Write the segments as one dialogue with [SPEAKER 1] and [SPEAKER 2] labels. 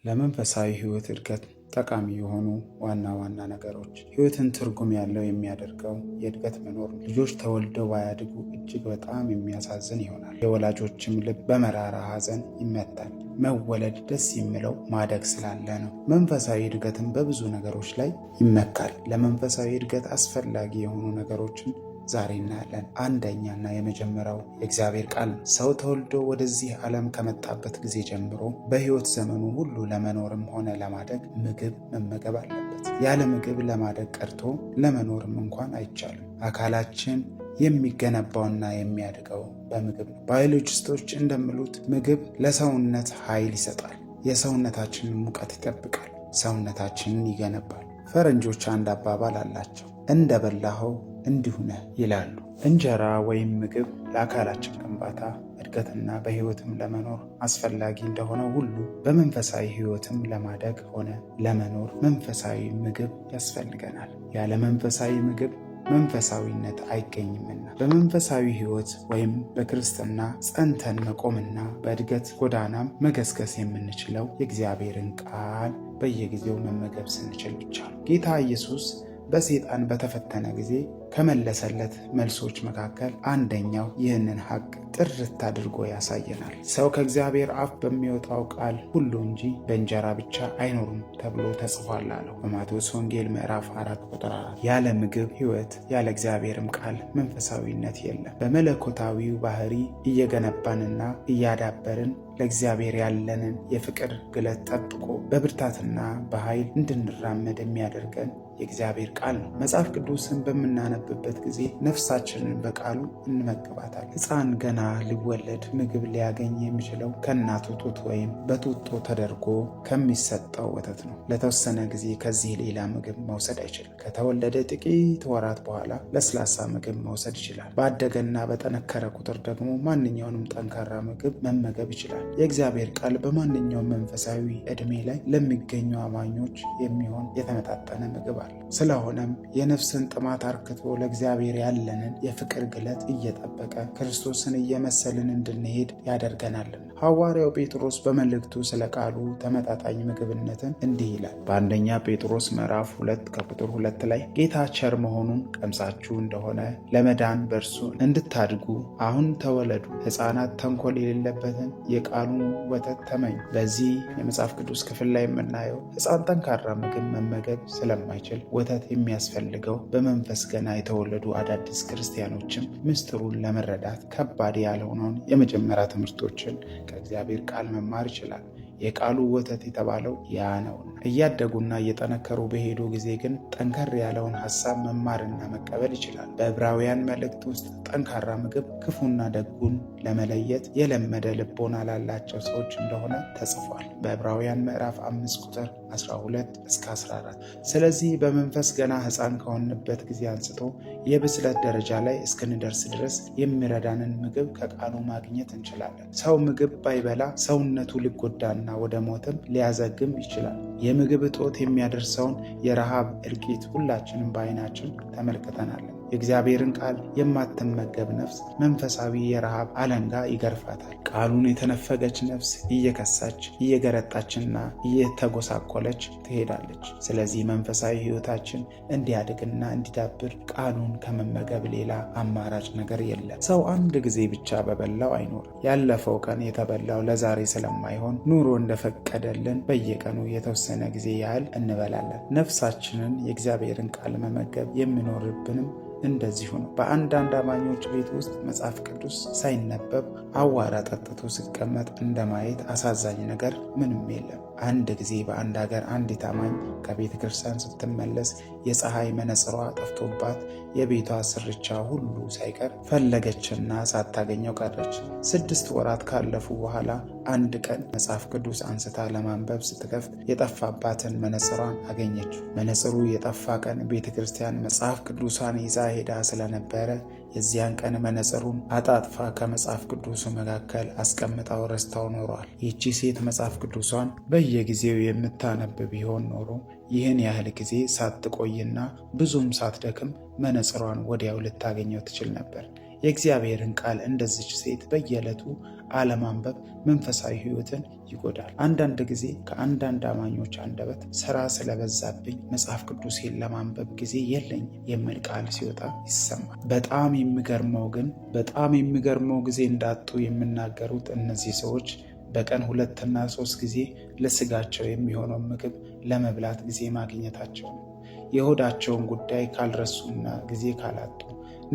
[SPEAKER 1] ለመንፈሳዊ ሕይወት እድገት ጠቃሚ የሆኑ ዋና ዋና ነገሮች። ሕይወትን ትርጉም ያለው የሚያደርገው የእድገት መኖር ነው። ልጆች ተወልደው ባያድጉ እጅግ በጣም የሚያሳዝን ይሆናል። የወላጆችም ልብ በመራራ ሐዘን ይመታል። መወለድ ደስ የሚለው ማደግ ስላለ ነው። መንፈሳዊ እድገትን በብዙ ነገሮች ላይ ይመካል። ለመንፈሳዊ እድገት አስፈላጊ የሆኑ ነገሮችን ዛሬ እናያለን። አንደኛና የመጀመሪያው የእግዚአብሔር ቃል ነው። ሰው ተወልዶ ወደዚህ ዓለም ከመጣበት ጊዜ ጀምሮ በሕይወት ዘመኑ ሁሉ ለመኖርም ሆነ ለማደግ ምግብ መመገብ አለበት። ያለ ምግብ ለማደግ ቀርቶ ለመኖርም እንኳን አይቻልም። አካላችን የሚገነባውና የሚያድገው በምግብ ነው። ባዮሎጂስቶች እንደሚሉት ምግብ ለሰውነት ኃይል ይሰጣል፣ የሰውነታችንን ሙቀት ይጠብቃል፣ ሰውነታችንን ይገነባል። ፈረንጆች አንድ አባባል አላቸው፣ እንደበላኸው እንዲሁ ነህ ይላሉ። እንጀራ ወይም ምግብ ለአካላችን ግንባታ እድገትና በሕይወትም ለመኖር አስፈላጊ እንደሆነ ሁሉ በመንፈሳዊ ሕይወትም ለማደግ ሆነ ለመኖር መንፈሳዊ ምግብ ያስፈልገናል። ያለ መንፈሳዊ ምግብ መንፈሳዊነት አይገኝምና በመንፈሳዊ ሕይወት ወይም በክርስትና ጸንተን መቆምና በእድገት ጎዳናም መገስገስ የምንችለው የእግዚአብሔርን ቃል በየጊዜው መመገብ ስንችል ብቻ ነው። ጌታ ኢየሱስ በሰይጣን በተፈተነ ጊዜ ከመለሰለት መልሶች መካከል አንደኛው ይህንን ሐቅ ጥርት አድርጎ ያሳየናል። ሰው ከእግዚአብሔር አፍ በሚወጣው ቃል ሁሉ እንጂ በእንጀራ ብቻ አይኖሩም ተብሎ ተጽፏል አለው በማቴዎስ ወንጌል ምዕራፍ 4 ቁጥር 4። ያለ ምግብ ሕይወት፣ ያለ እግዚአብሔርም ቃል መንፈሳዊነት የለም። በመለኮታዊው ባህሪ እየገነባንና እያዳበርን ለእግዚአብሔር ያለንን የፍቅር ግለት ጠብቆ በብርታትና በኃይል እንድንራመድ የሚያደርገን የእግዚአብሔር ቃል ነው። መጽሐፍ ቅዱስን በምናነብበት ጊዜ ነፍሳችንን በቃሉ እንመግባታለን። ሕፃን ገና ሊወለድ ምግብ ሊያገኝ የሚችለው ከእናቱ ጡት ወይም በጡጦ ተደርጎ ከሚሰጠው ወተት ነው። ለተወሰነ ጊዜ ከዚህ ሌላ ምግብ መውሰድ አይችልም። ከተወለደ ጥቂት ወራት በኋላ ለስላሳ ምግብ መውሰድ ይችላል። ባደገና በጠነከረ ቁጥር ደግሞ ማንኛውንም ጠንካራ ምግብ መመገብ ይችላል። የእግዚአብሔር ቃል በማንኛውም መንፈሳዊ ዕድሜ ላይ ለሚገኙ አማኞች የሚሆን የተመጣጠነ ምግብ አለ። ስለሆነም የነፍስን ጥማት አርክቶ ለእግዚአብሔር ያለንን የፍቅር ግለት እየጠበቀ ክርስቶስን እየመሰልን እንድንሄድ ያደርገናልና። ሐዋርያው ጴጥሮስ በመልእክቱ ስለ ቃሉ ተመጣጣኝ ምግብነትን እንዲህ ይላል። በአንደኛ ጴጥሮስ ምዕራፍ 2 ከቁጥር 2 ላይ ጌታ ቸር መሆኑን ቀምሳችሁ እንደሆነ ለመዳን በእርሱ እንድታድጉ አሁን ተወለዱ። ሕፃናት ተንኮል የሌለበትን የቃሉን ወተት ተመኙ። በዚህ የመጽሐፍ ቅዱስ ክፍል ላይ የምናየው ሕፃን ጠንካራ ምግብ መመገብ ስለማይችል ወተት የሚያስፈልገው በመንፈስ ገና የተወለዱ አዳዲስ ክርስቲያኖችም ምስጢሩን ለመረዳት ከባድ ያልሆነውን የመጀመሪያ ትምህርቶችን ከእግዚአብሔር ቃል መማር ይችላል። የቃሉ ወተት የተባለው ያ ነውና። እያደጉና እየጠነከሩ በሄዱ ጊዜ ግን ጠንከር ያለውን ሐሳብ መማርና መቀበል ይችላል። በዕብራውያን መልእክት ውስጥ ጠንካራ ምግብ ክፉና ደጉን ለመለየት የለመደ ልቦና ላላቸው ሰዎች እንደሆነ ተጽፏል በዕብራውያን ምዕራፍ 5 ቁጥር 12 እስከ 14። ስለዚህ በመንፈስ ገና ሕፃን ከሆንበት ጊዜ አንስቶ የብስለት ደረጃ ላይ እስክንደርስ ድረስ የሚረዳንን ምግብ ከቃሉ ማግኘት እንችላለን። ሰው ምግብ ባይበላ ሰውነቱ ሊጎዳና ወደ ሞትም ሊያዘግም ይችላል። የምግብ እጦት የሚያደርሰውን የረሃብ እልቂት ሁላችንም በዓይናችን ተመልክተናል። የእግዚአብሔርን ቃል የማትመገብ ነፍስ መንፈሳዊ የረሃብ አለንጋ ይገርፋታል። ቃሉን የተነፈገች ነፍስ እየከሳች እየገረጣችና እየተጎሳቆለች ትሄዳለች። ስለዚህ መንፈሳዊ ሕይወታችን እንዲያድግና እንዲዳብር ቃሉን ከመመገብ ሌላ አማራጭ ነገር የለም። ሰው አንድ ጊዜ ብቻ በበላው አይኖርም። ያለፈው ቀን የተበላው ለዛሬ ስለማይሆን ኑሮ እንደፈቀደልን በየቀኑ የተወሰነ ጊዜ ያህል እንበላለን። ነፍሳችንን የእግዚአብሔርን ቃል መመገብ የሚኖርብንም እንደዚሁ ነው። በአንዳንድ አማኞች ቤት ውስጥ መጽሐፍ ቅዱስ ሳይነበብ አዋራ ጠጥቶ ሲቀመጥ እንደማየት አሳዛኝ ነገር ምንም የለም። አንድ ጊዜ በአንድ ሀገር አንዲት አማኝ ከቤተ ክርስቲያን ስትመለስ የፀሐይ መነጽሯ ጠፍቶባት የቤቷ ስርቻ ሁሉ ሳይቀር ፈለገችና ሳታገኘው ቀረች። 6 ወራት ካለፉ በኋላ አንድ ቀን መጽሐፍ ቅዱስ አንስታ ለማንበብ ስትከፍት የጠፋባትን መነጽሯን አገኘችው። መነጽሩ የጠፋ ቀን ቤተ ክርስቲያን መጽሐፍ ቅዱሷን ይዛ ሄዳ ስለነበረ የዚያን ቀን መነጽሩን አጣጥፋ ከመጽሐፍ ቅዱሱ መካከል አስቀምጣው ረስታው ኖሯል። ይህቺ ሴት መጽሐፍ ቅዱሷን በየጊዜው የምታነብ ቢሆን ኖሮ ይህን ያህል ጊዜ ሳትቆይና ብዙም ሳትደክም መነጽሯን ወዲያው ልታገኘው ትችል ነበር። የእግዚአብሔርን ቃል እንደዚች ሴት በየዕለቱ አለማንበብ መንፈሳዊ ሕይወትን ይጎዳል። አንዳንድ ጊዜ ከአንዳንድ አማኞች አንደበት ስራ ስለበዛብኝ መጽሐፍ ቅዱሴን ለማንበብ ጊዜ የለኝም የሚል ቃል ሲወጣ ይሰማል። በጣም የሚገርመው ጊዜ እንዳጡ የሚናገሩት እነዚህ ሰዎች በቀን 2 እና 3 ጊዜ ለስጋቸው የሚሆነው ምግብ ለመብላት ጊዜ ማግኘታቸው ነው። የሆዳቸውን ጉዳይ ካልረሱና ጊዜ ካላጡ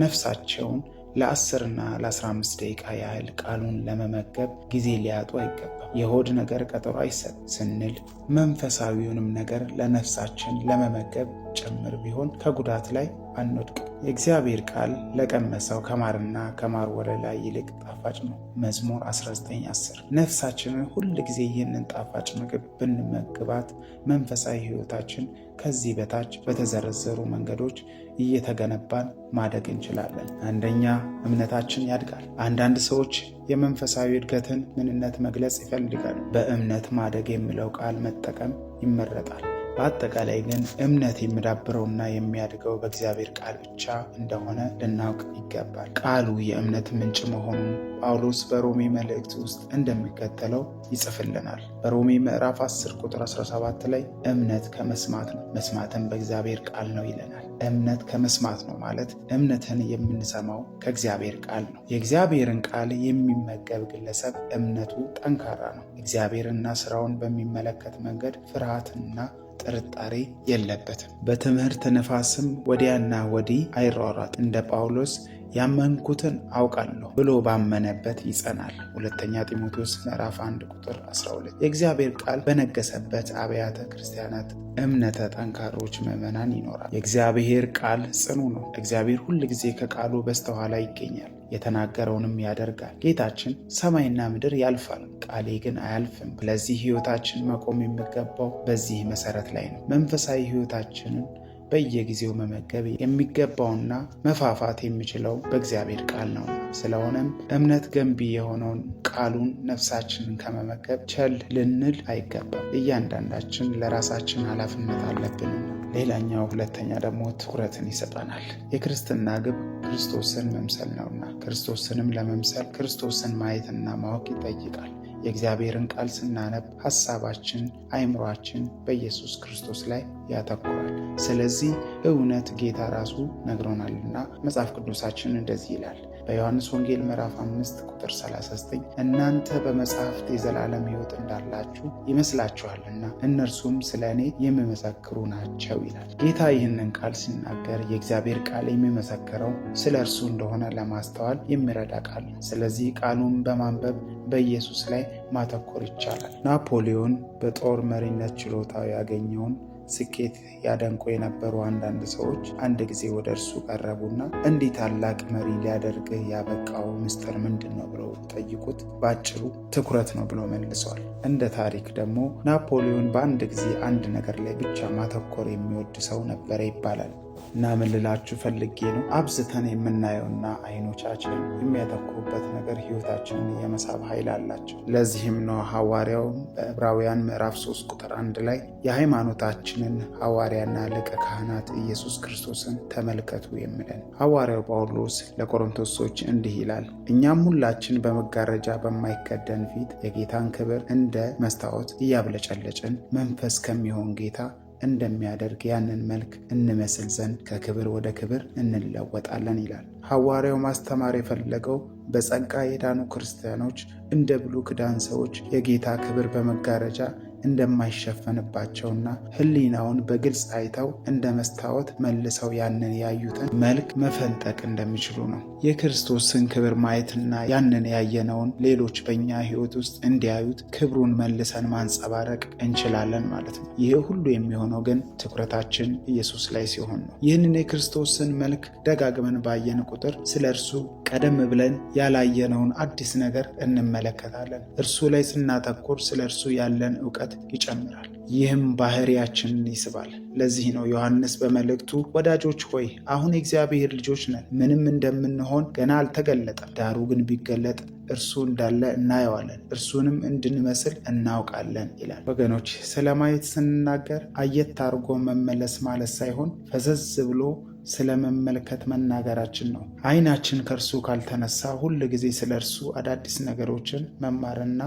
[SPEAKER 1] ነፍሳቸውን ለ10 እና ለ15 ደቂቃ ያህል ቃሉን ለመመገብ ጊዜ ሊያጡ አይገባም። የሆድ ነገር ቀጠሮ አይሰጥ ስንል መንፈሳዊውንም ነገር ለነፍሳችን ለመመገብ ጭምር ቢሆን ከጉዳት ላይ አንወድቅም። የእግዚአብሔር ቃል ለቀመሰው ከማርና ከማር ወለላ ይልቅ ጣፋጭ ነው። መዝሙር 19:10 ነፍሳችንን ሁል ጊዜ ይህንን ጣፋጭ ምግብ ብንመግባት መንፈሳዊ ሕይወታችን ከዚህ በታች በተዘረዘሩ መንገዶች እየተገነባን ማደግ እንችላለን። አንደኛ፣ እምነታችን ያድጋል። አንዳንድ ሰዎች የመንፈሳዊ እድገትን ምንነት መግለጽ ይፈልጋሉ። በእምነት ማደግ የሚለው ቃል መጠቀም ይመረጣል። በአጠቃላይ ግን እምነት የሚዳብረውና የሚያድገው በእግዚአብሔር ቃል ብቻ እንደሆነ ልናውቅ ይገባል። ቃሉ የእምነት ምንጭ መሆኑን ጳውሎስ በሮሜ መልእክት ውስጥ እንደሚከተለው ይጽፍልናል። በሮሜ ምዕራፍ 10 ቁጥር 17 ላይ እምነት ከመስማት ነው፣ መስማትም በእግዚአብሔር ቃል ነው ይለናል። እምነት ከመስማት ነው ማለት እምነትን የምንሰማው ከእግዚአብሔር ቃል ነው። የእግዚአብሔርን ቃል የሚመገብ ግለሰብ እምነቱ ጠንካራ ነው። እግዚአብሔርና ስራውን በሚመለከት መንገድ ፍርሃትና ጥርጣሬ የለበትም። በትምህርት ነፋስም ወዲያና ወዲህ አይሯሯጥ። እንደ ጳውሎስ ያመንኩትን አውቃለሁ ብሎ ባመነበት ይጸናል። ሁለተኛ ጢሞቴዎስ ምዕራፍ 1 ቁጥር 12። የእግዚአብሔር ቃል በነገሰበት አብያተ ክርስቲያናት እምነተ ጠንካሮች ምዕመናን ይኖራል። የእግዚአብሔር ቃል ጽኑ ነው። እግዚአብሔር ሁል ጊዜ ከቃሉ በስተኋላ ይገኛል፣ የተናገረውንም ያደርጋል። ጌታችን ሰማይና ምድር ያልፋል፣ ቃሌ ግን አያልፍም። ስለዚህ ሕይወታችን መቆም የሚገባው በዚህ መሰረት ላይ ነው። መንፈሳዊ ሕይወታችንን በየጊዜው መመገብ የሚገባውና መፋፋት የሚችለው በእግዚአብሔር ቃል ነው። ስለሆነም እምነት ገንቢ የሆነውን ቃሉን ነፍሳችንን ከመመገብ ቸል ልንል አይገባም። እያንዳንዳችን ለራሳችን ኃላፊነት አለብንና። ሌላኛው ሁለተኛ ደግሞ ትኩረትን ይሰጠናል። የክርስትና ግብ ክርስቶስን መምሰል ነውና ክርስቶስንም ለመምሰል ክርስቶስን ማየትና ማወቅ ይጠይቃል። የእግዚአብሔርን ቃል ስናነብ ሐሳባችን፣ አእምሯችን በኢየሱስ ክርስቶስ ላይ ያተኩራል። ስለዚህ እውነት ጌታ ራሱ ነግሮናልና መጽሐፍ ቅዱሳችን እንደዚህ ይላል በዮሐንስ ወንጌል ምዕራፍ 5 ቁጥር 39 እናንተ በመጽሐፍት የዘላለም ሕይወት እንዳላችሁ ይመስላችኋልና እነርሱም ስለ እኔ የሚመሰክሩ ናቸው ይላል። ጌታ ይህንን ቃል ሲናገር የእግዚአብሔር ቃል የሚመሰክረው ስለ እርሱ እንደሆነ ለማስተዋል የሚረዳ ቃል ነው። ስለዚህ ቃሉን በማንበብ በኢየሱስ ላይ ማተኮር ይቻላል። ናፖሊዮን በጦር መሪነት ችሎታው ያገኘውን ስኬት ያደንቁ የነበሩ አንዳንድ ሰዎች አንድ ጊዜ ወደ እርሱ ቀረቡና እንዲህ ታላቅ መሪ ሊያደርግህ ያበቃው ምስጢር ምንድን ነው ብለው ጠይቁት። በአጭሩ ትኩረት ነው ብሎ መልሰዋል። እንደ ታሪክ ደግሞ ናፖሊዮን በአንድ ጊዜ አንድ ነገር ላይ ብቻ ማተኮር የሚወድ ሰው ነበረ ይባላል። እና ምን ልላችሁ ፈልጌ ነው፣ አብዝተን የምናየውና አይኖቻችን የሚያተኩሩበት ነገር ሕይወታችንን የመሳብ ኃይል አላቸው። ለዚህም ነው ሐዋርያው በዕብራውያን ምዕራፍ 3 ቁጥር 1 ላይ የሃይማኖታችንን ሐዋርያና ሊቀ ካህናት ኢየሱስ ክርስቶስን ተመልከቱ የሚለን። ሐዋርያው ጳውሎስ ለቆሮንቶስ ሰዎች እንዲህ ይላል፣ እኛም ሁላችን በመጋረጃ በማይከደን ፊት የጌታን ክብር እንደ መስታወት እያብለጨለጭን መንፈስ ከሚሆን ጌታ እንደሚያደርግ ያንን መልክ እንመስል ዘንድ ከክብር ወደ ክብር እንለወጣለን ይላል። ሐዋርያው ማስተማር የፈለገው በጸጋ የዳኑ ክርስቲያኖች እንደ ብሉይ ኪዳን ሰዎች የጌታ ክብር በመጋረጃ እንደማይሸፈንባቸውና ሕሊናውን በግልጽ አይተው እንደ መስታወት መልሰው ያንን ያዩትን መልክ መፈንጠቅ እንደሚችሉ ነው። የክርስቶስን ክብር ማየትና ያንን ያየነውን ሌሎች በእኛ ሕይወት ውስጥ እንዲያዩት ክብሩን መልሰን ማንጸባረቅ እንችላለን ማለት ነው። ይህ ሁሉ የሚሆነው ግን ትኩረታችን ኢየሱስ ላይ ሲሆን ነው። ይህንን የክርስቶስን መልክ ደጋግመን ባየን ቁጥር ስለ እርሱ ቀደም ብለን ያላየነውን አዲስ ነገር እንመለከታለን። እርሱ ላይ ስናተኩር ስለ እርሱ ያለን ዕውቀት ይጨምራል። ይህም ባህሪያችንን ይስባል። ለዚህ ነው ዮሐንስ በመልእክቱ ወዳጆች ሆይ አሁን የእግዚአብሔር ልጆች ነን፣ ምንም እንደምንሆን ገና አልተገለጠም። ዳሩ ግን ቢገለጥ እርሱ እንዳለ እናየዋለን፣ እርሱንም እንድንመስል እናውቃለን ይላል። ወገኖች ስለ ማየት ስንናገር አየት አድርጎ መመለስ ማለት ሳይሆን ፈዘዝ ብሎ ስለ መመልከት መናገራችን ነው። ዓይናችን ከእርሱ ካልተነሳ ሁል ጊዜ ስለ እርሱ አዳዲስ ነገሮችን መማርና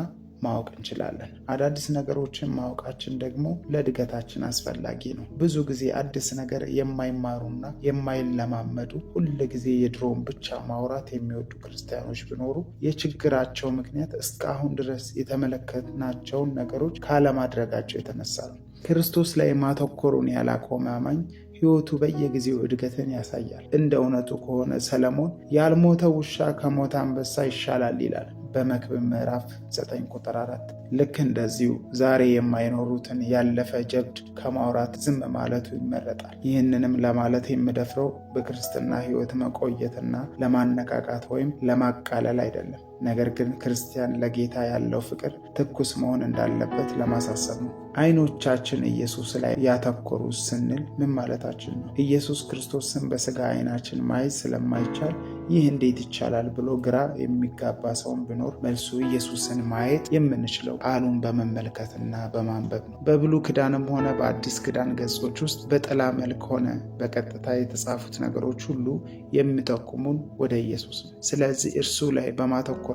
[SPEAKER 1] ማወቅ እንችላለን። አዳዲስ ነገሮችን ማወቃችን ደግሞ ለእድገታችን አስፈላጊ ነው። ብዙ ጊዜ አዲስ ነገር የማይማሩና የማይለማመዱ ሁል ጊዜ የድሮውን ብቻ ማውራት የሚወዱ ክርስቲያኖች ቢኖሩ የችግራቸው ምክንያት እስካሁን ድረስ የተመለከትናቸውን ነገሮች ካለማድረጋቸው የተነሳ ነው። ክርስቶስ ላይ ማተኮሩን ያላቆመ አማኝ ሕይወቱ በየጊዜው እድገትን ያሳያል። እንደ እውነቱ ከሆነ ሰለሞን ያልሞተ ውሻ ከሞተ አንበሳ ይሻላል ይላል በመክብብ ምዕራፍ 9 ቁጥር 4። ልክ እንደዚሁ ዛሬ የማይኖሩትን ያለፈ ጀብድ ከማውራት ዝም ማለቱ ይመረጣል። ይህንንም ለማለት የምደፍረው በክርስትና ሕይወት መቆየትና ለማነቃቃት ወይም ለማቃለል አይደለም። ነገር ግን ክርስቲያን ለጌታ ያለው ፍቅር ትኩስ መሆን እንዳለበት ለማሳሰብ ነው። ዓይኖቻችን ኢየሱስ ላይ ያተኮሩ ስንል ምን ማለታችን ነው? ኢየሱስ ክርስቶስን በሥጋ ዓይናችን ማየት ስለማይቻል ይህ እንዴት ይቻላል ብሎ ግራ የሚጋባ ሰውን ቢኖር መልሱ ኢየሱስን ማየት የምንችለው ቃሉን በመመልከትና በማንበብ ነው። በብሉይ ኪዳንም ሆነ በአዲስ ኪዳን ገጾች ውስጥ በጥላ መልክ ሆነ በቀጥታ የተጻፉት ነገሮች ሁሉ የሚጠቁሙን ወደ ኢየሱስ ነው። ስለዚህ እርሱ ላይ በማተኮራችን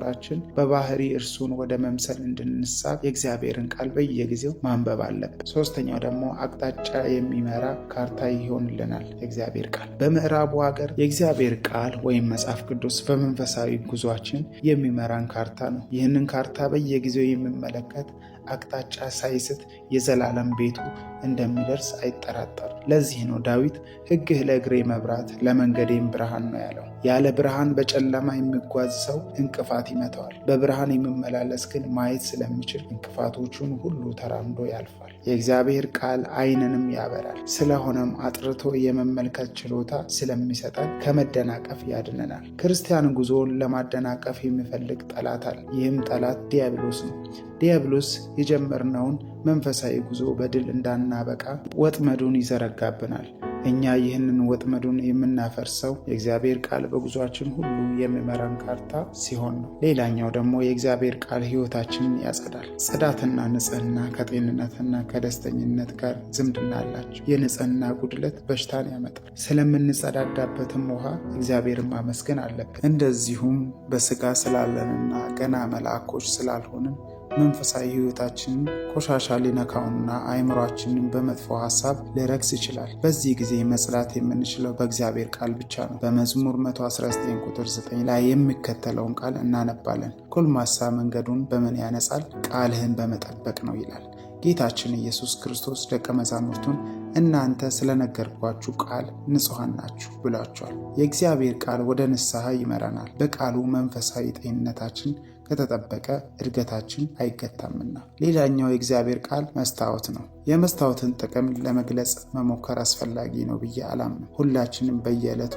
[SPEAKER 1] በባህሪ እርሱን ወደ መምሰል እንድንሳብ የእግዚአብሔርን ቃል በየጊዜው ማንበብ አለብን። ሶስተኛው ደግሞ አቅጣጫ የሚመራ ካርታ ይሆንልናል የእግዚአብሔር ቃል። በምዕራቡ ሀገር የእግዚአብሔር ቃል ወይም መጽሐፍ ቅዱስ በመንፈሳዊ ጉዟችን የሚመራን ካርታ ነው። ይህንን ካርታ በየጊዜው የሚመለከት አቅጣጫ ሳይስት የዘላለም ቤቱ እንደሚደርስ አይጠራጠርም። ለዚህ ነው ዳዊት ሕግህ ለእግሬ መብራት ለመንገዴም ብርሃን ነው ያለው። ያለ ብርሃን በጨለማ የሚጓዝ ሰው እንቅፋት ይመታዋል። በብርሃን የሚመላለስ ግን ማየት ስለሚችል እንቅፋቶቹን ሁሉ ተራምዶ ያልፋል። የእግዚአብሔር ቃል ዓይንንም ያበራል። ስለሆነም አጥርቶ የመመልከት ችሎታ ስለሚሰጠን ከመደናቀፍ ያድነናል። ክርስቲያን ጉዞውን ለማደናቀፍ የሚፈልግ ጠላት አለ። ይህም ጠላት ዲያብሎስ ነው። ዲያብሎስ የጀመርነውን መንፈሳዊ ጉዞ በድል እንዳናበቃ ወጥመዱን ይዘረጋብናል። እኛ ይህንን ወጥመዱን የምናፈርሰው የእግዚአብሔር ቃል በጉዟችን ሁሉ የሚመራን ካርታ ሲሆን ነው። ሌላኛው ደግሞ የእግዚአብሔር ቃል ሕይወታችንን ያጸዳል። ጽዳትና ንጽህና ከጤንነትና ከደስተኝነት ጋር ዝምድና አላቸው። የንጽህና ጉድለት በሽታን ያመጣል። ስለምንጸዳዳበትም ውሃ እግዚአብሔርን ማመስገን አለብን። እንደዚሁም በስጋ ስላለንና ገና መልአኮች ስላልሆንን መንፈሳዊ ሕይወታችንን ቆሻሻ ሊነካውና አእምሯችንን በመጥፎ ሐሳብ ሊረክስ ይችላል። በዚህ ጊዜ መጽዳት የምንችለው በእግዚአብሔር ቃል ብቻ ነው። በመዝሙር 119 ቁጥር 9 ላይ የሚከተለውን ቃል እናነባለን። ጎልማሳ መንገዱን በምን ያነጻል? ቃልህን በመጠበቅ ነው ይላል። ጌታችን ኢየሱስ ክርስቶስ ደቀ መዛሙርቱን እናንተ ስለነገርኳችሁ ቃል ንጹሐን ናችሁ ብሏቸዋል። የእግዚአብሔር ቃል ወደ ንስሐ ይመራናል። በቃሉ መንፈሳዊ ጤንነታችን ከተጠበቀ እድገታችን አይገታምና። ሌላኛው የእግዚአብሔር ቃል መስታወት ነው። የመስታወትን ጥቅም ለመግለጽ መሞከር አስፈላጊ ነው ብዬ አላምንም። ሁላችንም በየዕለቱ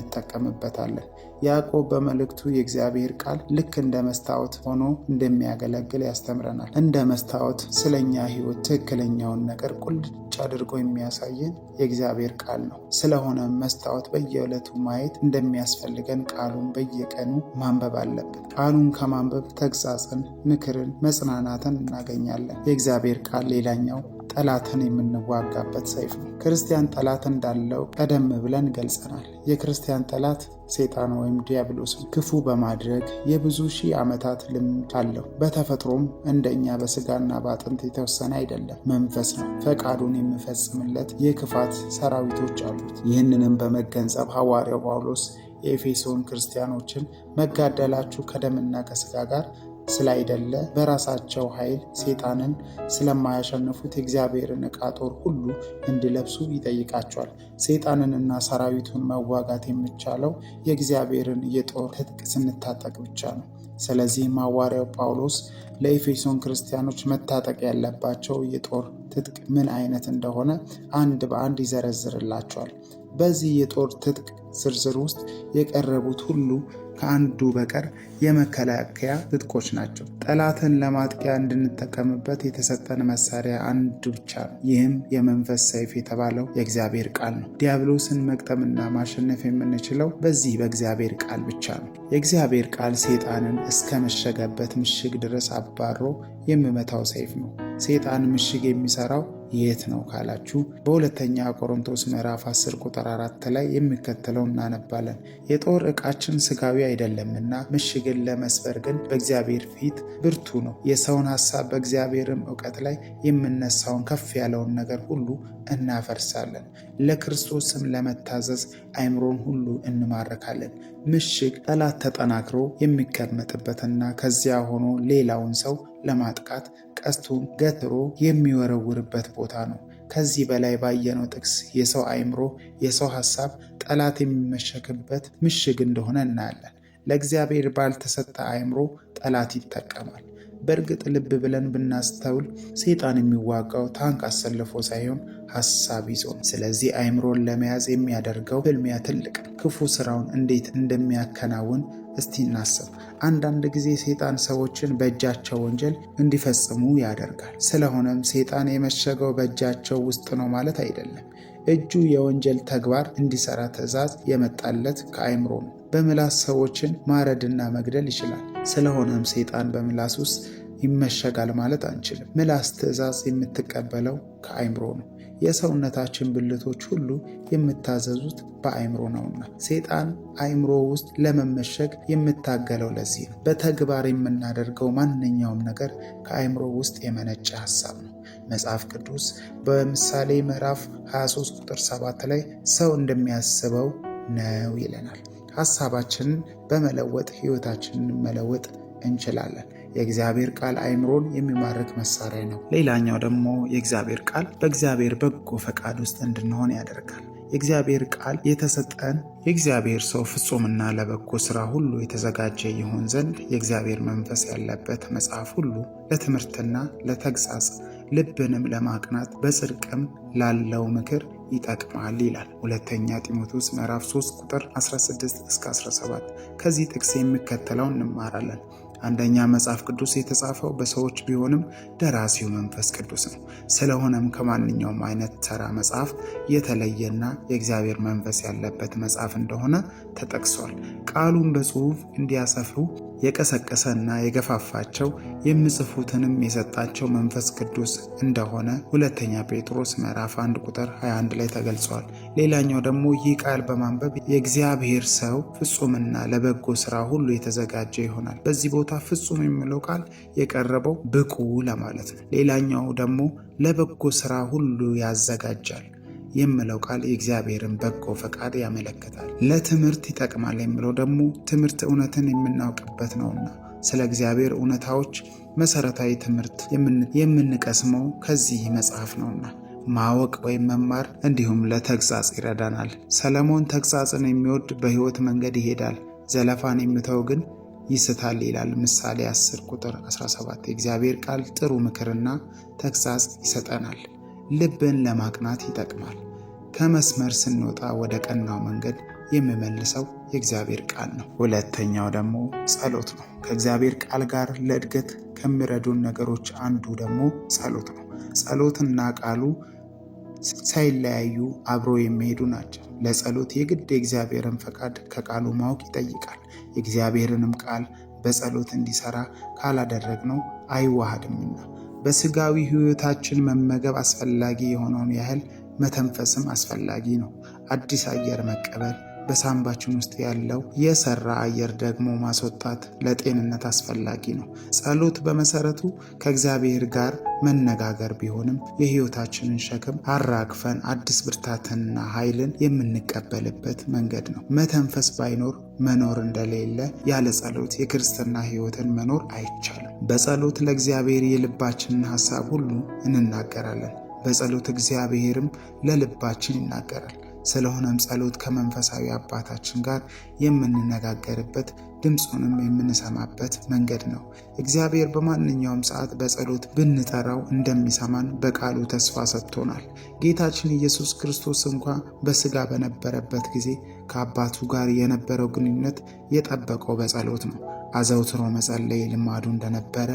[SPEAKER 1] እንጠቀምበታለን። ያዕቆብ በመልእክቱ የእግዚአብሔር ቃል ልክ እንደ መስታወት ሆኖ እንደሚያገለግል ያስተምረናል። እንደ መስታወት ስለኛ ሕይወት ትክክለኛውን ነገር ቁልጭ አድርጎ የሚያሳየን የእግዚአብሔር ቃል ነው። ስለሆነ መስታወት በየዕለቱ ማየት እንደሚያስፈልገን ቃሉን በየቀኑ ማንበብ አለብን። ቃሉን ከማንበብ ተግሳጽን፣ ምክርን፣ መጽናናትን እናገኛለን። የእግዚአብሔር ቃል ሌላኛው ጠላትን የምንዋጋበት ሰይፍ ነው። ክርስቲያን ጠላት እንዳለው ቀደም ብለን ገልጸናል። የክርስቲያን ጠላት ሰይጣን ወይም ዲያብሎስ ክፉ በማድረግ የብዙ ሺህ ዓመታት ልምድ አለው። በተፈጥሮም እንደኛ በስጋና በአጥንት የተወሰነ አይደለም፣ መንፈስ ነው። ፈቃዱን የሚፈጽምለት የክፋት ሰራዊቶች አሉት። ይህንንም በመገንዘብ ሐዋርያው ጳውሎስ የኤፌሶን ክርስቲያኖችን መጋደላችሁ ከደምና ከስጋ ጋር ስላይደለ በራሳቸው ኃይል ሰይጣንን ስለማያሸንፉት የእግዚአብሔርን ዕቃ ጦር ሁሉ እንዲለብሱ ይጠይቃቸዋል። ሰይጣንንና ሰራዊቱን መዋጋት የሚቻለው የእግዚአብሔርን የጦር ትጥቅ ስንታጠቅ ብቻ ነው። ስለዚህም ሐዋርያው ጳውሎስ ለኤፌሶን ክርስቲያኖች መታጠቅ ያለባቸው የጦር ትጥቅ ምን አይነት እንደሆነ አንድ በአንድ ይዘረዝርላቸዋል። በዚህ የጦር ትጥቅ ዝርዝር ውስጥ የቀረቡት ሁሉ ከአንዱ በቀር የመከላከያ ትጥቆች ናቸው። ጠላትን ለማጥቂያ እንድንጠቀምበት የተሰጠን መሳሪያ አንዱ ብቻ ነው። ይህም የመንፈስ ሰይፍ የተባለው የእግዚአብሔር ቃል ነው። ዲያብሎስን መቅጠምና ማሸነፍ የምንችለው በዚህ በእግዚአብሔር ቃል ብቻ ነው። የእግዚአብሔር ቃል ሰይጣንን እስከ መሸገበት ምሽግ ድረስ አባሮ የሚመታው ሰይፍ ነው። ሰይጣን ምሽግ የሚሰራው የት ነው ካላችሁ በሁለተኛ ቆሮንቶስ ምዕራፍ 10 ቁጥር 4 ላይ የሚከተለው እናነባለን። የጦር ዕቃችን ስጋዊ አይደለምና ምሽግን ለመስበር ግን በእግዚአብሔር ፊት ብርቱ ነው። የሰውን ሐሳብ በእግዚአብሔርም እውቀት ላይ የምነሳውን ከፍ ያለውን ነገር ሁሉ እናፈርሳለን። ለክርስቶስም ለመታዘዝ አእምሮን ሁሉ እንማርካለን። ምሽግ ጠላት ተጠናክሮ የሚቀመጥበትና ከዚያ ሆኖ ሌላውን ሰው ለማጥቃት ቀስቱን ገትሮ የሚወረውርበት ቦታ ነው። ከዚህ በላይ ባየነው ጥቅስ የሰው አእምሮ፣ የሰው ሐሳብ ጠላት የሚመሸግበት ምሽግ እንደሆነ እናያለን። ለእግዚአብሔር ባልተሰጠ አእምሮ ጠላት ይጠቀማል። በእርግጥ ልብ ብለን ብናስተውል ሰይጣን የሚዋጋው ታንክ አሰልፎ ሳይሆን ሐሳብ ይዞ ነው። ስለዚህ አእምሮን ለመያዝ የሚያደርገው ፍልሚያ ትልቅ ነው። ክፉ ስራውን እንዴት እንደሚያከናውን እስቲ እናስብ። አንዳንድ ጊዜ ሰይጣን ሰዎችን በእጃቸው ወንጀል እንዲፈጽሙ ያደርጋል። ስለሆነም ሰይጣን የመሸገው በእጃቸው ውስጥ ነው ማለት አይደለም። እጁ የወንጀል ተግባር እንዲሰራ ትእዛዝ የመጣለት ከአእምሮ ነው። በምላስ ሰዎችን ማረድና መግደል ይችላል። ስለሆነም ሰይጣን በምላስ ውስጥ ይመሸጋል ማለት አንችልም። ምላስ ትእዛዝ የምትቀበለው ከአእምሮ ነው። የሰውነታችን ብልቶች ሁሉ የምታዘዙት በአእምሮ ነውና ሰይጣን አእምሮ ውስጥ ለመመሸግ የምታገለው ለዚህ ነው። በተግባር የምናደርገው ማንኛውም ነገር ከአእምሮ ውስጥ የመነጨ ሐሳብ ነው። መጽሐፍ ቅዱስ በምሳሌ ምዕራፍ 23 ቁጥር 7 ላይ ሰው እንደሚያስበው ነው ይለናል። ሐሳባችንን በመለወጥ ሕይወታችንን መለወጥ እንችላለን። የእግዚአብሔር ቃል አእምሮን የሚማርክ መሳሪያ ነው። ሌላኛው ደግሞ የእግዚአብሔር ቃል በእግዚአብሔር በጎ ፈቃድ ውስጥ እንድንሆን ያደርጋል። የእግዚአብሔር ቃል የተሰጠን የእግዚአብሔር ሰው ፍጹምና ለበጎ ሥራ ሁሉ የተዘጋጀ ይሆን ዘንድ የእግዚአብሔር መንፈስ ያለበት መጽሐፍ ሁሉ ለትምህርትና ለተግሣጽ ልብንም ለማቅናት በጽድቅም ላለው ምክር ይጠቅማል ይላል። ሁለተኛ ጢሞቴዎስ ምዕራፍ 3 ቁጥር 16-17። ከዚህ ጥቅስ የሚከተለውን እንማራለን። አንደኛ፣ መጽሐፍ ቅዱስ የተጻፈው በሰዎች ቢሆንም ደራሲው መንፈስ ቅዱስ ነው። ስለሆነም ከማንኛውም አይነት ተራ መጽሐፍ የተለየና የእግዚአብሔር መንፈስ ያለበት መጽሐፍ እንደሆነ ተጠቅሷል። ቃሉን በጽሑፍ እንዲያሰፍሩ የቀሰቀሰና የገፋፋቸው የሚጽፉትንም የሰጣቸው መንፈስ ቅዱስ እንደሆነ ሁለተኛ ጴጥሮስ ምዕራፍ 1 ቁጥር 21 ላይ ተገልጿል። ሌላኛው ደግሞ ይህ ቃል በማንበብ የእግዚአብሔር ሰው ፍጹምና ለበጎ ሥራ ሁሉ የተዘጋጀ ይሆናል። በዚህ ቦታ ፍጹም የሚለው ቃል የቀረበው ብቁ ለማለት ነው። ሌላኛው ደግሞ ለበጎ ሥራ ሁሉ ያዘጋጃል የሚለው ቃል የእግዚአብሔርን በጎ ፈቃድ ያመለክታል። ለትምህርት ይጠቅማል የሚለው ደግሞ ትምህርት እውነትን የምናውቅበት ነውና ስለ እግዚአብሔር እውነታዎች መሰረታዊ ትምህርት የምንቀስመው ከዚህ መጽሐፍ ነውና ማወቅ ወይም መማር እንዲሁም ለተግሣጽ ይረዳናል። ሰለሞን ተግሣጽን የሚወድ በሕይወት መንገድ ይሄዳል፣ ዘለፋን የሚተው ግን ይስታል ይላል ምሳሌ 10 ቁጥር 17። የእግዚአብሔር ቃል ጥሩ ምክርና ተግሣጽ ይሰጠናል። ልብን ለማቅናት ይጠቅማል። ከመስመር ስንወጣ ወደ ቀናው መንገድ የሚመልሰው የእግዚአብሔር ቃል ነው። ሁለተኛው ደግሞ ጸሎት ነው። ከእግዚአብሔር ቃል ጋር ለእድገት ከሚረዱን ነገሮች አንዱ ደግሞ ጸሎት ነው። ጸሎትና ቃሉ ሳይለያዩ አብሮ የሚሄዱ ናቸው። ለጸሎት የግድ የእግዚአብሔርን ፈቃድ ከቃሉ ማወቅ ይጠይቃል። የእግዚአብሔርንም ቃል በጸሎት እንዲሰራ ካላደረግነው አይዋሃድምና በስጋዊ ሕይወታችን መመገብ አስፈላጊ የሆነውን ያህል መተንፈስም አስፈላጊ ነው። አዲስ አየር መቀበል፣ በሳንባችን ውስጥ ያለው የሰራ አየር ደግሞ ማስወጣት ለጤንነት አስፈላጊ ነው። ጸሎት በመሰረቱ ከእግዚአብሔር ጋር መነጋገር ቢሆንም የሕይወታችንን ሸክም አራግፈን አዲስ ብርታትንና ኃይልን የምንቀበልበት መንገድ ነው። መተንፈስ ባይኖር መኖር እንደሌለ ያለ ጸሎት የክርስትና ሕይወትን መኖር አይቻልም። በጸሎት ለእግዚአብሔር የልባችንን ሐሳብ ሁሉ እንናገራለን። በጸሎት እግዚአብሔርም ለልባችን ይናገራል። ስለሆነም ጸሎት ከመንፈሳዊ አባታችን ጋር የምንነጋገርበት ድምፁንም የምንሰማበት መንገድ ነው። እግዚአብሔር በማንኛውም ሰዓት በጸሎት ብንጠራው እንደሚሰማን በቃሉ ተስፋ ሰጥቶናል። ጌታችን ኢየሱስ ክርስቶስ እንኳ በሥጋ በነበረበት ጊዜ ከአባቱ ጋር የነበረው ግንኙነት የጠበቀው በጸሎት ነው። አዘውትሮ መጸለይ ልማዱ እንደነበረ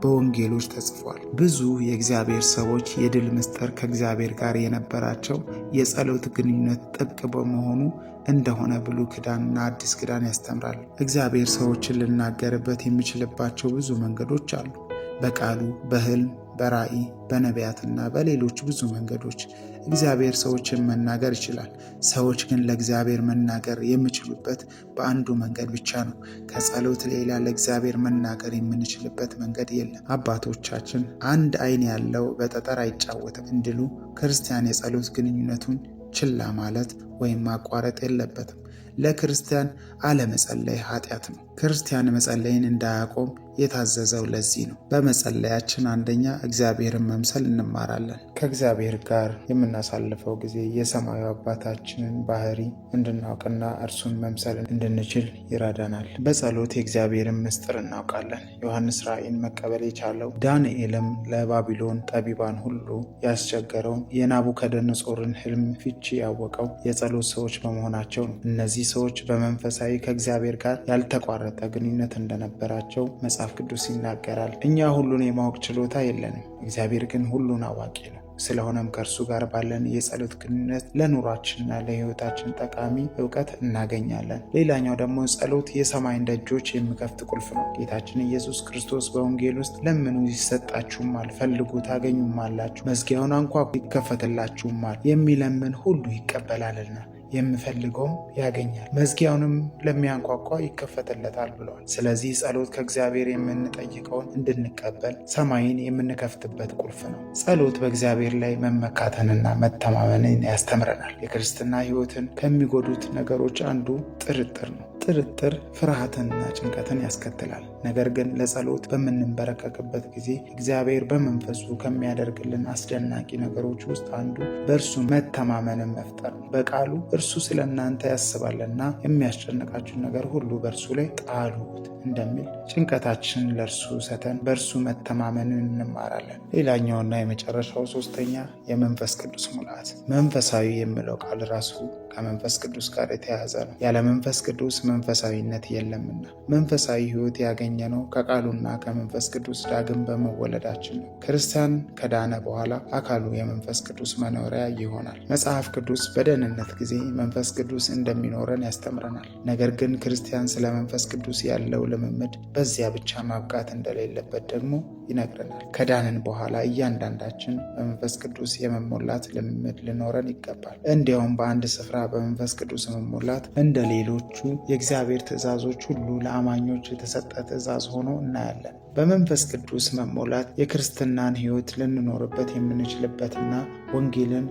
[SPEAKER 1] በወንጌሎች ተጽፏል። ብዙ የእግዚአብሔር ሰዎች የድል ምስጢር ከእግዚአብሔር ጋር የነበራቸው የጸሎት ግንኙነት ጥብቅ በመሆኑ እንደሆነ ብሉይ ኪዳንና አዲስ ኪዳን ያስተምራል። እግዚአብሔር ሰዎችን ልናገርበት የሚችልባቸው ብዙ መንገዶች አሉ። በቃሉ፣ በሕልም፣ በራእይ በነቢያትና በሌሎች ብዙ መንገዶች እግዚአብሔር ሰዎችን መናገር ይችላል። ሰዎች ግን ለእግዚአብሔር መናገር የሚችሉበት በአንዱ መንገድ ብቻ ነው። ከጸሎት ሌላ ለእግዚአብሔር መናገር የምንችልበት መንገድ የለም። አባቶቻችን አንድ ዓይን ያለው በጠጠር አይጫወትም እንዲሉ ክርስቲያን የጸሎት ግንኙነቱን ችላ ማለት ወይም ማቋረጥ የለበትም። ለክርስቲያን አለመጸለይ ኃጢአት ነው። ክርስቲያን መጸለይን እንዳያቆም የታዘዘው ለዚህ ነው። በመጸለያችን አንደኛ እግዚአብሔርን መምሰል እንማራለን። ከእግዚአብሔር ጋር የምናሳልፈው ጊዜ የሰማዩ አባታችንን ባህሪ እንድናውቅና እርሱን መምሰል እንድንችል ይረዳናል። በጸሎት የእግዚአብሔርን ምስጢር እናውቃለን። ዮሐንስ ራእይን መቀበል የቻለው ዳንኤልም ለባቢሎን ጠቢባን ሁሉ ያስቸገረውን የናቡከደነጾርን ሕልም ፍቺ ያወቀው የጸሎት ሰዎች በመሆናቸው ነው። እነዚህ ሰዎች በመንፈሳዊ ከእግዚአብሔር ጋር ያልተቋረጠ ግንኙነት እንደነበራቸው መጽሐፍ ቅዱስ ይናገራል። እኛ ሁሉን የማወቅ ችሎታ የለንም፣ እግዚአብሔር ግን ሁሉን አዋቂ ነው። ስለሆነም ከእርሱ ጋር ባለን የጸሎት ግንኙነት ለኑሯችንና ለሕይወታችን ጠቃሚ እውቀት እናገኛለን። ሌላኛው ደግሞ ጸሎት የሰማይን ደጆች የሚከፍት ቁልፍ ነው። ጌታችን ኢየሱስ ክርስቶስ በወንጌል ውስጥ ለምኑ ይሰጣችሁማል፣ ፈልጉ ታገኙማላችሁ፣ መዝጊያውን አንኳኩ ይከፈትላችሁማል፣ የሚለምን ሁሉ ይቀበላልና የሚፈልገውም ያገኛል፣ መዝጊያውንም ለሚያንኳኳ ይከፈትለታል ብለዋል። ስለዚህ ጸሎት ከእግዚአብሔር የምንጠይቀውን እንድንቀበል ሰማይን የምንከፍትበት ቁልፍ ነው። ጸሎት በእግዚአብሔር ላይ መመካተንና መተማመንን ያስተምረናል። የክርስትና ሕይወትን ከሚጎዱት ነገሮች አንዱ ጥርጥር ነው። ጥርጥር ፍርሃትንና ጭንቀትን ያስከትላል። ነገር ግን ለጸሎት በምንንበረከክበት ጊዜ እግዚአብሔር በመንፈሱ ከሚያደርግልን አስደናቂ ነገሮች ውስጥ አንዱ በእርሱ መተማመንን መፍጠር ነው። በቃሉ እርሱ ስለ እናንተ ያስባልና የሚያስጨንቃችሁን ነገር ሁሉ በእርሱ ላይ ጣሉት እንደሚል ጭንቀታችንን ለእርሱ ሰተን በእርሱ መተማመንን እንማራለን። ሌላኛውና የመጨረሻው ሶስተኛ የመንፈስ ቅዱስ ሙላት። መንፈሳዊ የሚለው ቃል ራሱ ከመንፈስ ቅዱስ ጋር የተያያዘ ነው። ያለ መንፈስ ቅዱስ መንፈሳዊነት የለምና። መንፈሳዊ ሕይወት ያገኘነው ከቃሉና ከመንፈስ ቅዱስ ዳግም በመወለዳችን ነው። ክርስቲያን ከዳነ በኋላ አካሉ የመንፈስ ቅዱስ መኖሪያ ይሆናል። መጽሐፍ ቅዱስ በደህንነት ጊዜ መንፈስ ቅዱስ እንደሚኖረን ያስተምረናል። ነገር ግን ክርስቲያን ስለ መንፈስ ቅዱስ ያለው ልምምድ በዚያ ብቻ ማብቃት እንደሌለበት ደግሞ ይነግረናል። ከዳንን በኋላ እያንዳንዳችን በመንፈስ ቅዱስ የመሞላት ልምምድ ሊኖረን ይገባል። እንዲያውም በአንድ ስፍራ በመንፈስ ቅዱስ መሞላት እንደ ሌሎቹ የእግዚአብሔር ትእዛዞች ሁሉ ለአማኞች የተሰጠ ትእዛዝ ሆኖ እናያለን። በመንፈስ ቅዱስ መሞላት የክርስትናን ሕይወት ልንኖርበት የምንችልበትና ወንጌልን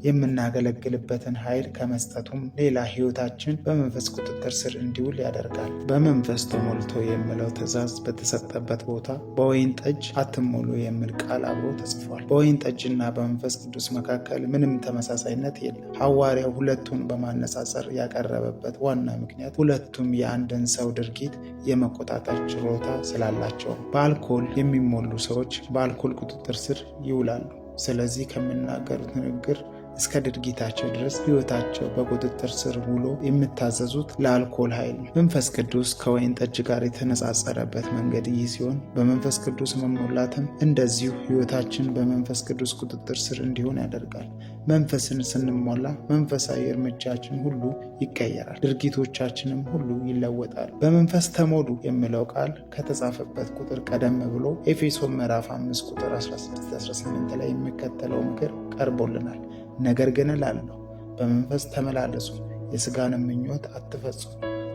[SPEAKER 1] የምናገለግልበትን ኃይል ከመስጠቱም ሌላ ሕይወታችን በመንፈስ ቁጥጥር ስር እንዲውል ያደርጋል። በመንፈስ ተሞልቶ የሚለው ትእዛዝ በተሰጠበት ቦታ በወይን ጠጅ አትሞሉ የሚል ቃል አብሮ ተጽፏል። በወይን ጠጅና በመንፈስ ቅዱስ መካከል ምንም ተመሳሳይነት የለም። ሐዋርያው ሁለቱን በማነጻጸር ያቀረበበት ዋና ምክንያት ሁለቱም የአንድን ሰው ድርጊት የመቆጣጠር ችሎታ ስላላቸው። በአልኮል የሚሞሉ ሰዎች በአልኮል ቁጥጥር ስር ይውላሉ። ስለዚህ ከሚናገሩት ንግግር እስከ ድርጊታቸው ድረስ ሕይወታቸው በቁጥጥር ስር ውሎ የሚታዘዙት ለአልኮል ኃይል ነው። መንፈስ ቅዱስ ከወይን ጠጅ ጋር የተነጻጸረበት መንገድ ይህ ሲሆን በመንፈስ ቅዱስ መሞላትም እንደዚሁ ሕይወታችን በመንፈስ ቅዱስ ቁጥጥር ስር እንዲሆን ያደርጋል። መንፈስን ስንሞላ መንፈሳዊ እርምጃችን ሁሉ ይቀየራል፣ ድርጊቶቻችንም ሁሉ ይለወጣሉ። በመንፈስ ተሞሉ የሚለው ቃል ከተጻፈበት ቁጥር ቀደም ብሎ ኤፌሶን ምዕራፍ 5 ቁጥር 16-18 ላይ የሚከተለው ምክር ቀርቦልናል። ነገር ግን እላለሁ በመንፈስ ተመላለሱ፣ የሥጋንም ምኞት አትፈጽሙ።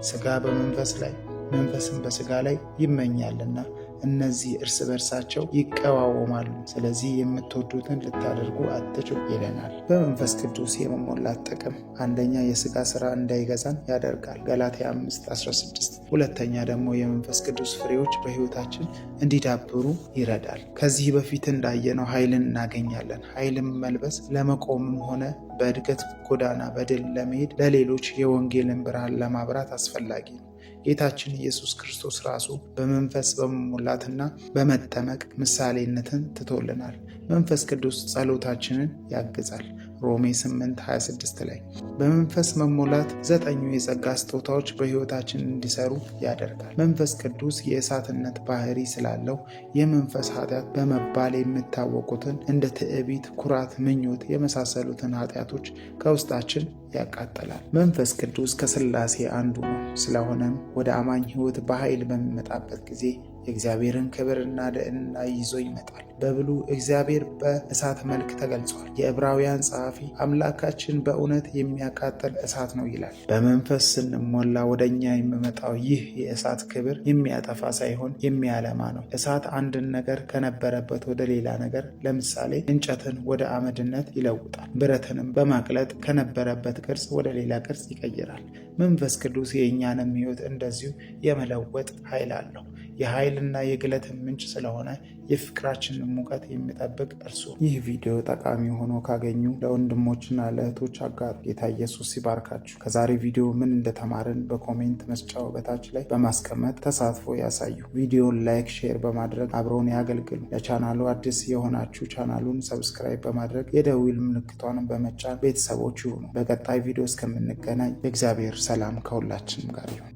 [SPEAKER 1] ሥጋ በመንፈስ ላይ መንፈስም በሥጋ ላይ ይመኛልና እነዚህ እርስ በርሳቸው ይቀዋወማሉ። ስለዚህ የምትወዱትን ልታደርጉ አትችሉ ይለናል። በመንፈስ ቅዱስ የመሞላት ጥቅም አንደኛ የሥጋ ሥራ እንዳይገዛን ያደርጋል፣ ገላትያ 5:16። ሁለተኛ ደግሞ የመንፈስ ቅዱስ ፍሬዎች በሕይወታችን እንዲዳብሩ ይረዳል። ከዚህ በፊት እንዳየነው ኃይልን እናገኛለን። ኃይልን መልበስ ለመቆምም ሆነ በእድገት ጎዳና በድል ለመሄድ ለሌሎች የወንጌልን ብርሃን ለማብራት አስፈላጊ ነው። ጌታችን ኢየሱስ ክርስቶስ ራሱ በመንፈስ በመሞላትና በመጠመቅ ምሳሌነትን ትቶልናል። መንፈስ ቅዱስ ጸሎታችንን ያግዛል። ሮሜ 8:26 ላይ በመንፈስ መሞላት 9 የጸጋ ስጦታዎች በሕይወታችን እንዲሰሩ ያደርጋል። መንፈስ ቅዱስ የእሳትነት ባህሪ ስላለው የመንፈስ ኃጢአት በመባል የሚታወቁትን እንደ ትዕቢት፣ ኩራት፣ ምኞት የመሳሰሉትን ኃጢአቶች ከውስጣችን ያቃጥላል። መንፈስ ቅዱስ ከሥላሴ አንዱ ነው። ስለሆነም ወደ አማኝ ሕይወት በኃይል በሚመጣበት ጊዜ የእግዚአብሔርን ክብርና ልዕልና ይዞ ይመጣል። በብሉይ እግዚአብሔር በእሳት መልክ ተገልጿል። የዕብራውያን ጸሐፊ አምላካችን በእውነት የሚያቃጥል እሳት ነው ይላል። በመንፈስ ስንሞላ ወደ እኛ የሚመጣው ይህ የእሳት ክብር የሚያጠፋ ሳይሆን የሚያለማ ነው። እሳት አንድን ነገር ከነበረበት ወደ ሌላ ነገር፣ ለምሳሌ እንጨትን ወደ አመድነት ይለውጣል። ብረትንም በማቅለጥ ከነበረበት ቅርጽ ወደ ሌላ ቅርጽ ይቀይራል። መንፈስ ቅዱስ የእኛንም ሕይወት እንደዚሁ የመለወጥ ኃይል አለው። የኃይልና የግለትን ምንጭ ስለሆነ የፍቅራችንን ሙቀት የሚጠብቅ እርሱ። ይህ ቪዲዮ ጠቃሚ ሆኖ ካገኙ ለወንድሞችና ለእህቶች አጋሩ። ጌታ ኢየሱስ ይባርካችሁ። ከዛሬ ቪዲዮ ምን እንደተማርን በኮሜንት መስጫው በታች ላይ በማስቀመጥ ተሳትፎ ያሳዩ። ቪዲዮን ላይክ፣ ሼር በማድረግ አብረውን ያገልግሉ። ለቻናሉ አዲስ የሆናችሁ ቻናሉን ሰብስክራይብ በማድረግ የደውል ምልክቷንም በመጫን ቤተሰቦች ይሁኑ። በቀጣይ ቪዲዮ እስከምንገናኝ የእግዚአብሔር ሰላም ከሁላችንም ጋር ይሁን።